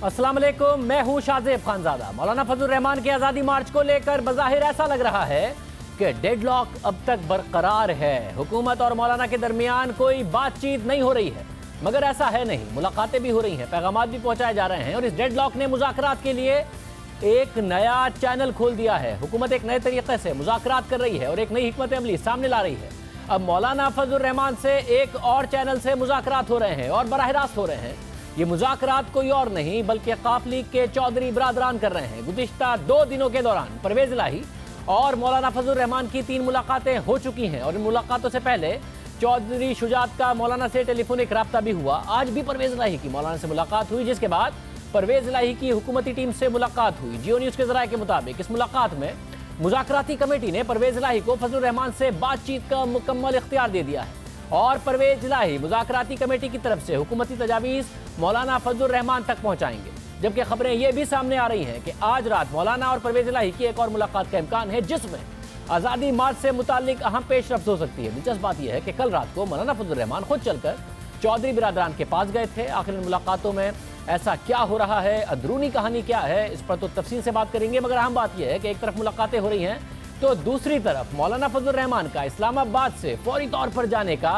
अस्सलाम वालेकुम, मैं हूं शाहजेब खानजादा। मौलाना फजलुर रहमान के आज़ादी मार्च को लेकर बज़ाहिर ऐसा लग रहा है कि डेडलॉक अब तक बरकरार है। हुकूमत और मौलाना के दरमियान कोई बातचीत नहीं हो रही है, मगर ऐसा है नहीं। मुलाकातें भी हो रही हैं, पैगामात भी पहुंचाए जा रहे हैं और इस डेडलॉक ने मुज़ाकरात के लिए एक नया चैनल खोल दिया है। हुकूमत एक नए तरीके से मुज़ाकरात कर रही है और एक नई हिकमत अमली सामने ला रही है। अब मौलाना फजलुर रहमान से एक और चैनल से मुज़ाकरात हो रहे हैं और बराह रास्त हो रहे हैं। ये मुज़ाकरात कोई और नहीं बल्कि काफ लीग के चौधरी बिरादरान कर रहे हैं। गुज़िश्ता 2 दिनों के दौरान परवेज़ इलाही और मौलाना फजलुर रहमान की 3 मुलाकातें हो चुकी हैं और इन मुलाकातों से पहले चौधरी शुजात का मौलाना से टेलीफोनिक रब्ता भी हुआ। आज भी परवेज़ इलाही की मौलाना से मुलाकात हुई, जिसके बाद परवेज़ इलाही की हुकूमती टीम से मुलाकात हुई। जियो न्यूज़ के ज़राए के मुताबिक इस मुलाकात में मुज़ाकराती कमेटी ने परवेज़ इलाही को फजलुर रहमान से बातचीत का मुकम्मल इख्तियार दे दिया है और परवेज़ इलाही मुज़ाकराती कमेटी की तरफ से हुकूमती तजावीज़ मौलाना फजलुर रहमान तक पहुँचाएंगे। जबकि खबरें ये भी सामने आ रही हैं कि आज रात मौलाना और परवेज़ इलाही की एक और मुलाकात का इम्कान है, जिसमें आज़ादी मार्च से मुताल्लिक अहम पेशरफ्त हो सकती है। दिलचस्प बात यह है कि कल रात को मौलाना फजलुर रहमान खुद चलकर चौधरी बिरादरान के पास गए थे। आखिर इन मुलाकातों में ऐसा क्या हो रहा है, अंदरूनी कहानी क्या है, इस पर तो तफसील से बात करेंगे। मगर अहम बात यह है कि एक तरफ मुलाकातें हो रही हैं तो दूसरी तरफ मौलाना फजलुर रहमान का इस्लामाबाद से फौरी तौर पर जाने का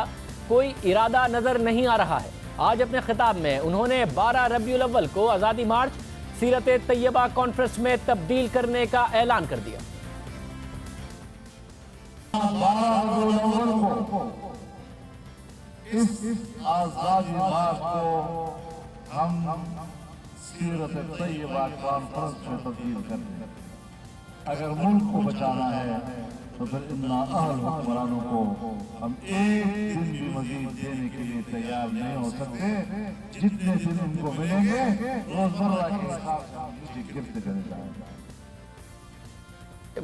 कोई इरादा नजर नहीं आ रहा है। आज अपने खिताब में उन्होंने 12 रबीउल अव्वल को आज़ादी मार्च सीरत तैयबा कॉन्फ्रेंस में तब्दील करने का ऐलान कर दिया। 12 रबीउल अव्वल को इस आज़ादी मार्च को हम सीरत तैयबा कॉन्फ्रेंस में तब्दील कर दें। अगर मुल्क को बचाना है तो फिर इन नाअहल हुक्मरानों को हम एक दिन भी मजीद देने के लिए तैयार नहीं हो सकते। जितने दिन उनको मिलेंगे रोजमर्रा के हिसाब से हम नीचे गिरते चले जाएंगे।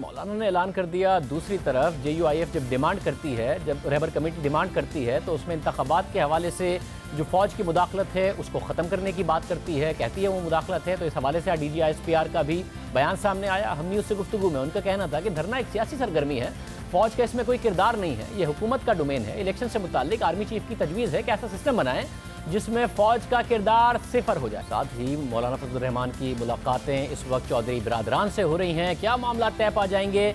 मौलाना ने ऐलान कर दिया। दूसरी तरफ JUIF जब डिमांड करती है, जब रहबर कमेटी डिमांड करती है, तो उसमें इंतखाबात के हवाले से जो फ़ौज की मुदाखलत है उसको ख़त्म करने की बात करती है, कहती है वो मुदाखलत है। तो इस हवाले से DG ISPR का भी बयान सामने आया। हम न्यूज़ से गुफ्तगू में उनका कहना था कि धरना एक सियासी सरगर्मी है, फ़ौज का इसमें कोई किरदार नहीं है, ये हुकूमत का डोमेन है। इलेक्शन से मुताल्लिक आर्मी चीफ की तजवीज़ है कि ऐसा सिस्टम बनाएं जिसमें फ़ौज का किरदार सिफर हो जाए। साथ ही मौलाना फजलुर रहमान की मुलाकातें इस वक्त चौधरी बिरादरान से हो रही हैं। क्या मामला तय पा जाएंगे,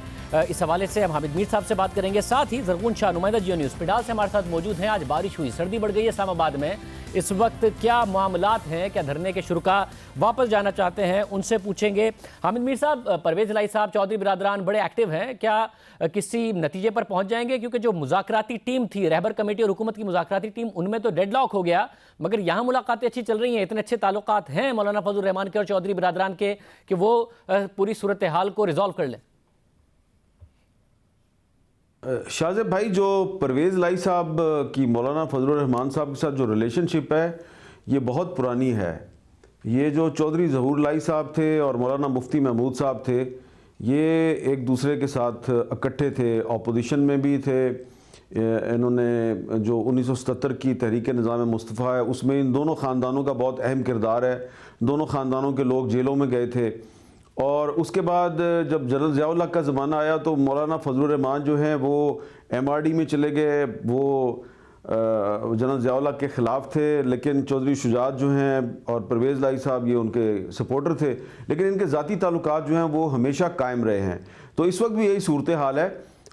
इस हवाले से हम हामिद मीर साहब से बात करेंगे। साथ ही ज़रगुन शाह नुमाइंदा जियो न्यूज़ पिडाल से हमारे साथ मौजूद हैं। आज बारिश हुई, सर्दी बढ़ गई है इस्लामाबाद में, इस वक्त क्या मामलात हैं, क्या धरने के शुरुका वापस जाना चाहते हैं, उनसे पूछेंगे। हामिद मीर साहब, परवेज़ इलाही साहब चौधरी बिरादरान बड़े एक्टिव हैं, क्या किसी नतीजे पर पहुंच जाएंगे? क्योंकि जो मुज़ाकराती टीम थी, रहबर कमेटी और हुकूमत की मुज़ाकराती टीम, उनमें तो डेडलॉक हो गया, मगर यहाँ मुलाकातें अच्छी चल रही हैं, इतने अच्छे ताल्लुकात हैं मौलाना फजलुर रहमान के और चौधरी बिरादरान के कि वो पूरी सूरत हाल को रिजॉल्व कर लें। शाहजेब भाई, जो परवेज़ इलाही साहब की मौलाना फजलुर रहमान साहब के साथ जो रिलेशनशिप है ये बहुत पुरानी है। ये जो चौधरी ज़हूर इलाही साहब थे और मौलाना मुफ्ती महमूद साहब थे, ये एक दूसरे के साथ इकट्ठे थे, अपोजिशन में भी थे। इन्होंने जो 1977 की तहरीक निज़ाम मुस्तफ़ा है उसमें इन दोनों ख़ानदानों का बहुत अहम किरदार है। दोनों ख़ानदानों के लोग जेलों में गए थे और उसके बाद जब जनरल ज़िया-उल हक़ का ज़माना आया तो मौलाना फजलुर रहमान जो हैं वो MRD में चले गए। वो जनरल ज़िया-उल हक़ के ख़िलाफ़ थे, लेकिन चौधरी शुजात जो हैं और परवेज़ इलाही साहब ये उनके सपोर्टर थे, लेकिन इनके ज़ाती ताल्लुकात जो हैं वो हमेशा कायम रहे हैं। तो इस वक्त भी यही सूरत हाल है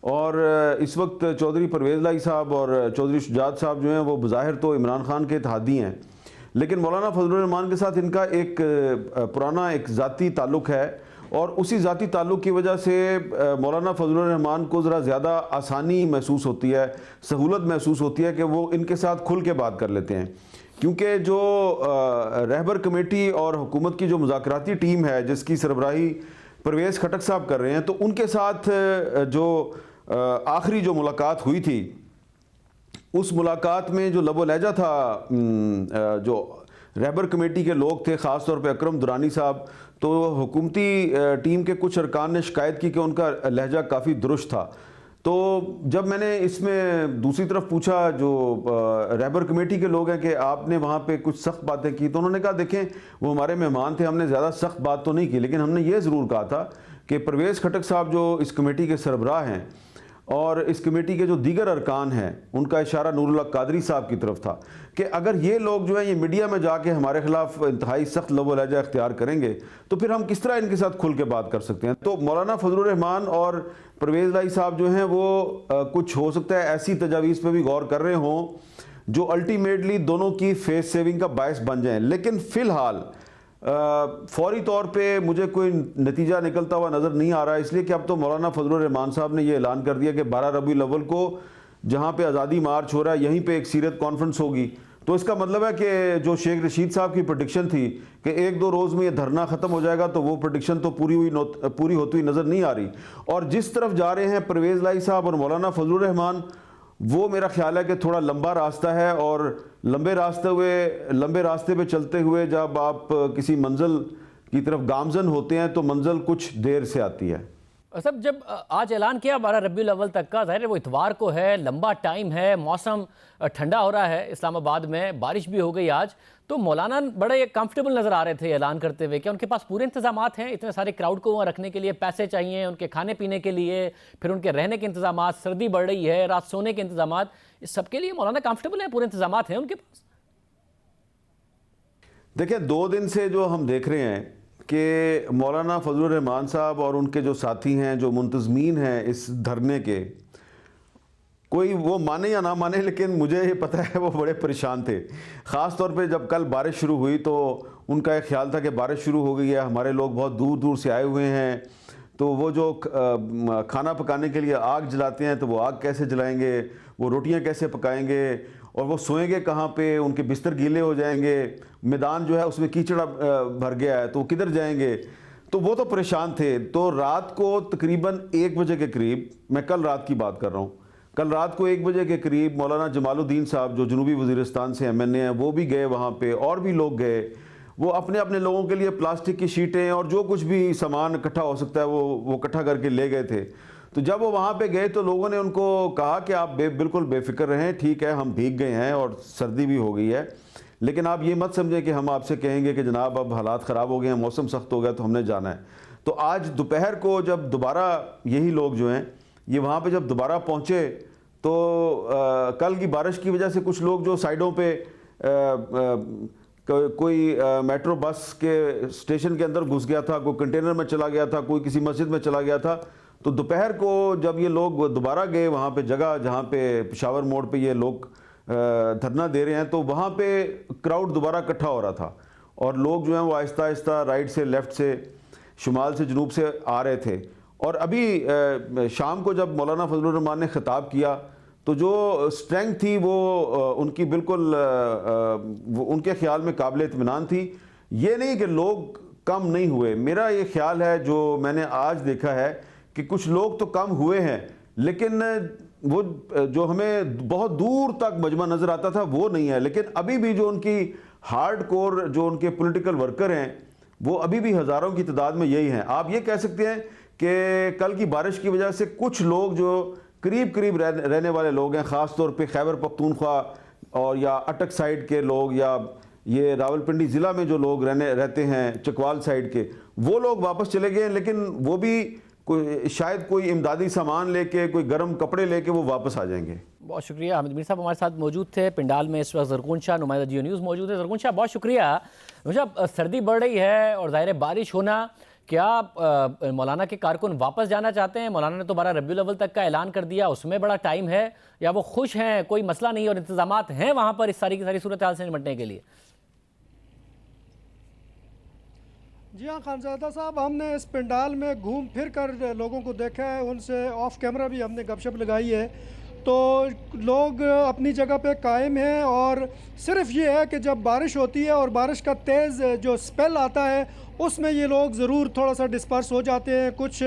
और इस वक्त चौधरी परवेज़ इलाही साहब और चौधरी शुजात साहब जो हैं वो बज़ाहिर तो इमरान खान के इत्तेहादी हैं, लेकिन मौलाना फजलुर रहमान के साथ इनका एक पुराना एक ज़ाती ताल्लुक़ है और उसी ज़ाती ताल्लुक़ की वजह से मौलाना फजलुर रहमान को ज़रा ज़्यादा आसानी महसूस होती है, सहूलत महसूस होती है कि वो इनके साथ खुल के बात कर लेते हैं। क्योंकि जो रहबर कमेटी और हुकूमत की जो मुज़ाकराती टीम है जिसकी सरबराही परवेज़ खटक साहब कर रहे हैं, तो उनके साथ जो आखिरी जो मुलाकात हुई थी उस मुलाकात में जो लबो लहजा था, जो रहबर कमेटी के लोग थे, ख़ास तौर पे अकरम दुरानी साहब, तो हुकूमती टीम के कुछ अरकान ने शिकायत की कि उनका लहजा काफ़ी दुरुस्त था। तो जब मैंने इसमें दूसरी तरफ पूछा जो रहबर कमेटी के लोग हैं कि आपने वहाँ पे कुछ सख्त बातें की, तो उन्होंने कहा देखें वो हमारे मेहमान थे, हमने ज़्यादा सख्त बात तो नहीं की, लेकिन हमने ये ज़रूर कहा था कि परवेज़ खटक साहब जो इस कमेटी के सरबराह हैं और इस कमेटी के जो दीगर अरकान हैं उनका इशारा नूरुल्लाह कादरी साहब की तरफ था कि अगर ये लोग जो है ये मीडिया में जाके हमारे खिलाफ इंतहाई सख्त लबो लहजा इख्तियार करेंगे तो फिर हम किस तरह इनके साथ खुल के बात कर सकते हैं। तो मौलाना फजलुर रहमान और परवेज़ लाई साहब जो हैं वो कुछ हो सकता है ऐसी तजावीज़ पर भी गौर कर रहे हों जो अल्टीमेटली दोनों की फेस सेविंग का बायस बन जाएं। लेकिन फ़िलहाल फौरी तौर पे मुझे कोई नतीजा निकलता हुआ नज़र नहीं आ रहा है, इसलिए कि अब तो मौलाना फजलुर रहमान साहब ने ये ऐलान कर दिया कि 12 रबीउल अव्वल को जहाँ पे आज़ादी मार्च हो रहा है यहीं पे एक सीरत कॉन्फ्रेंस होगी। तो इसका मतलब है कि जो शेख रशीद साहब की प्रेडिक्शन थी कि 1-2 रोज़ में ये धरना ख़त्म हो जाएगा, तो वो प्रेडिक्शन तो पूरी होती हुई नज़र नहीं आ रही। और जिस तरफ जा रहे हैं परवेज़ लाई साहब और मौलाना फजलुर रहमान, वो मेरा ख्याल है कि थोड़ा लंबा रास्ता है और लंबे रास्ते पे चलते हुए जब आप किसी मंजिल की तरफ गामजन होते हैं तो मंजिल कुछ देर से आती है। सब जब आज ऐलान किया 12 रबीउल अव्वल तक का, ज़ाहिर है वो इतवार को है, लंबा टाइम है, मौसम ठंडा हो रहा है, इस्लामाबाद में बारिश भी हो गई आज, तो मौलाना बड़े कंफर्टेबल नज़र आ रहे थे ऐलान करते हुए। क्या उनके पास पूरे इंतजामात हैं? इतने सारे क्राउड को वहाँ रखने के लिए पैसे चाहिए, उनके खाने पीने के लिए, फिर उनके रहने के इंतजामात, सर्दी बढ़ रही है, रात सोने के इंतजामात, इस सब के लिए मौलाना कंफर्टेबल है? पूरे इंतजामात हैं उनके पास? देखिए, 2 दिन से जो हम देख रहे हैं कि मौलाना फजलुर रहमान साहब और उनके जो साथी हैं, जो मुंतज़मीन हैं इस धरने के, कोई वो माने या ना माने, लेकिन मुझे ये पता है वो बड़े परेशान थे। ख़ास तौर पे जब कल बारिश शुरू हुई तो उनका एक ख्याल था कि बारिश शुरू हो गई है, हमारे लोग बहुत दूर दूर से आए हुए हैं, तो वो जो खाना पकाने के लिए आग जलाते हैं तो वो आग कैसे जलाएंगे, वो रोटियां कैसे पकाएंगे, और वो सोएंगे कहाँ पे, उनके बिस्तर गीले हो जाएंगे, मैदान जो है उसमें कीचड़ भर गया है तो वो किधर जाएंगे। तो वो तो परेशान थे। तो रात को तकरीबन 1 बजे के करीब, मैं कल रात की बात कर रहा हूँ, कल रात को 1 बजे के करीब मौलाना जमालुद्दीन साहब जो जनूबी वज़ीरिस्तान से MNA हैं वो भी गए वहाँ पे, और भी लोग गए। वो अपने अपने लोगों के लिए प्लास्टिक की शीटें और जो कुछ भी सामान इकट्ठा हो सकता है वो इकट्ठा करके ले गए थे। तो जब वो वहाँ पे गए तो लोगों ने उनको कहा कि आप बिल्कुल बेफिक्र रहें, ठीक है हम भीग गए हैं और सर्दी भी हो गई है, लेकिन आप ये मत समझें कि हम आपसे कहेंगे कि जनाब अब हालात ख़राब हो गए हैं, मौसम सख्त हो गया तो हमने जाना है। तो आज दोपहर को जब दोबारा यही लोग जो हैं ये वहाँ पे जब दोबारा पहुँचे तो कल की बारिश की वजह से कुछ लोग जो साइडों पे कोई मेट्रो बस के स्टेशन के अंदर घुस गया था, कोई कंटेनर में चला गया था, कोई किसी मस्जिद में चला गया था। तो दोपहर को जब ये लोग दोबारा गए वहाँ पे जगह जहाँ पे पेशावर मोड़ पे ये लोग धरना दे रहे हैं, तो वहाँ पे क्राउड दोबारा इकट्ठा हो रहा था और लोग जो हैं वो आहिस्ता आहिस्ता राइट से लेफ़्ट से शुमाल से जनूब से आ रहे थे। और अभी शाम को जब मौलाना फजलुर रहमान ने ख़िताब किया तो जो स्ट्रेंथ थी वो उनकी बिल्कुल वो उनके ख़्याल में काबिल इत्मीनान थी। ये नहीं कि लोग कम नहीं हुए, मेरा ये ख्याल है जो मैंने आज देखा है कि कुछ लोग तो कम हुए हैं, लेकिन वो जो हमें बहुत दूर तक मजमा नज़र आता था वो नहीं है। लेकिन अभी भी जो उनकी हार्ड कोर जो उनके पॉलिटिकल वर्कर हैं वो अभी भी हज़ारों की तादाद में यही हैं। आप ये कह सकते हैं कि कल की बारिश की वजह से कुछ लोग जो करीब करीब रहने वाले लोग हैं, ख़ास तौर पे खैबर पख्तूनख्वा और या अटक साइड के लोग या ये रावलपिंडी ज़िला में जो लोग रहते हैं चकवाल साइड के, वो लोग वापस चले गए, लेकिन वो भी शायद कोई इमदादी सामान लेके, कोई गर्म कपड़े लेके वो वापस आ जाएंगे। बहुत शुक्रिया। हामिद मीर साहब हमारे साथ मौजूद थे पिंडाल में। इस वक्त ज़रगुन शाह नुमाइंदा जियो न्यूज़ मौजूद है। ज़रगुन शाह बहुत शुक्रिया। मुझे सर्दी बढ़ रही है और ज़ाहिर बारिश होना, क्या मौलाना के कारकुन वापस जाना चाहते हैं? मौलाना ने तो 12 रबीउल अव्वल तक का ऐलान कर दिया, उसमें बड़ा टाइम है, या वो खुश हैं, कोई मसला नहीं और इंतजामात हैं वहाँ पर इस सारी की सारी सूरत हाल से निपटने के लिए? जी हाँ खानज़ादा साहब, हमने इस पंडाल में घूम फिर कर लोगों को देखा है, उनसे ऑफ कैमरा भी हमने गपशप लगाई है, तो लोग अपनी जगह पे कायम हैं। और सिर्फ ये है कि जब बारिश होती है और बारिश का तेज़ जो स्पेल आता है उसमें ये लोग ज़रूर थोड़ा सा डिस्पर्स हो जाते हैं। कुछ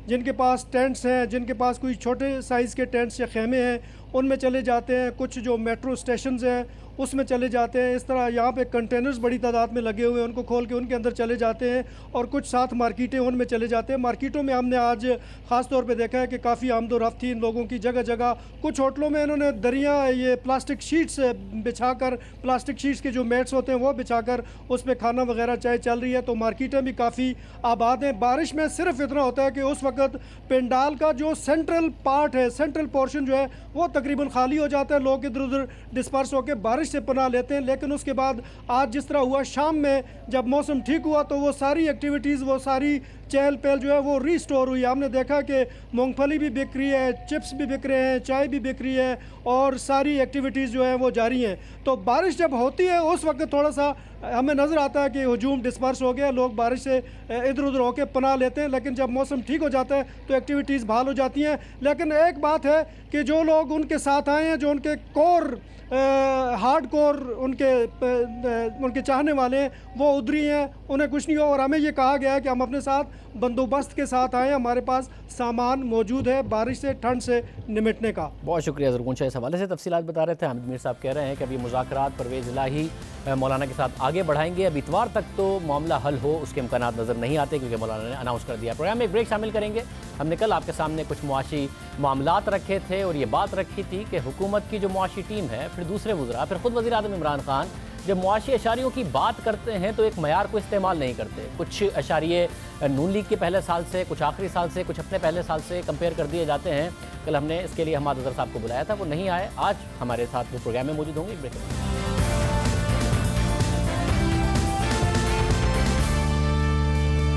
जिनके पास टेंट्स हैं, जिनके पास कोई छोटे साइज़ के टेंट्स या खेमे हैं, उनमें चले जाते हैं। कुछ जो मेट्रो स्टेशंस हैं उसमें चले जाते हैं। इस तरह यहाँ पे कंटेनर्स बड़ी तादाद में लगे हुए हैं, उनको खोल के उनके अंदर चले जाते हैं और कुछ साथ मार्केटें उनमें चले जाते हैं। मार्केटों में हमने आज ख़ास तौर पे देखा है कि काफ़ी आमदोरफ्त थी इन लोगों की। जगह जगह कुछ होटलों में इन्होंने दरिया ये प्लास्टिक शीट्स बिछाकर, प्लास्टिक शीट्स के जो मैट्स होते हैं वो बिछाकर उस पर खाना वगैरह चाय चल रही है। तो मार्केटें भी काफ़ी आबाद हैं। बारिश में सिर्फ इतना होता है कि उस वक्त पेंडाल का जो सेंट्रल पार्ट है, सेंट्रल पोर्शन जो है वो तकरीबन खाली हो जाता है, लोग इधर उधर डिस्पर्स होकर बारिश से पनाह लेते हैं। लेकिन उसके बाद आज जिस तरह हुआ, शाम में जब मौसम ठीक हुआ तो वो सारी एक्टिविटीज़, वो सारी चहल पहल जो है वो रीस्टोर हुई। हमने देखा कि मूंगफली भी बिक रही है, चिप्स भी बिक रहे हैं, चाय भी बिक रही है और सारी एक्टिविटीज़ जो है वो जारी हैं। तो बारिश जब होती है उस वक्त थोड़ा सा हमें नज़र आता है कि हुजूम डिस्पर्स हो गया, लोग बारिश से इधर उधर होकर पनाह लेते हैं। लेकिन जब मौसम ठीक हो जाता है तो एक्टिविटीज़ बहाल हो जाती हैं। लेकिन एक बात है कि जो लोग उनके साथ आए हैं, जो उनके कोर हार्ड कोर उनके चाहने वाले हैं, वो उधरी हैं, उन्हें कुछ नहीं हो। और हमें ये कहा गया है कि हम अपने साथ बंदोबस्त के साथ आए, हमारे पास सामान मौजूद है बारिश से, ठंड से निमटने का। बहुत शुक्रिया ज़रगुंशा, इस हवाले से तफसीलात बता रहे थे। हामिद मीर साहब कह रहे हैं कि अभी मुज़ाकरात परवेज़ इलाही मौलाना के साथ आगे बढ़ाएंगे। अब इतवार तक तो मामला हल हो उसके इम्कानात नज़र नहीं आते, क्योंकि मौलाना ने अनाउंस कर दिया। प्रोग्राम में एक ब्रेक शामिल करेंगे। हमने कल आपके सामने कुछ मुआशी मामलात रखे थे और ये बात रखी थी कि हुकूमत की जो मुआशी टीम है, फिर दूसरे वज़रा, फिर ख़ुद वज़ीर-ए-आज़म इमरान खान जब मुआशी अशारियों की बात करते हैं तो एक मयार को इस्तेमाल नहीं करते। कुछ अशारिये नून लीग के पहले साल से, कुछ आखिरी साल से, कुछ अपने पहले साल से कंपेयर कर दिए जाते हैं। कल हमने इसके लिए हमाद अज़हर साहब को बुलाया था, वो नहीं आए। आज हमारे साथ वो प्रोग्राम में मौजूद होंगे। ब्रेक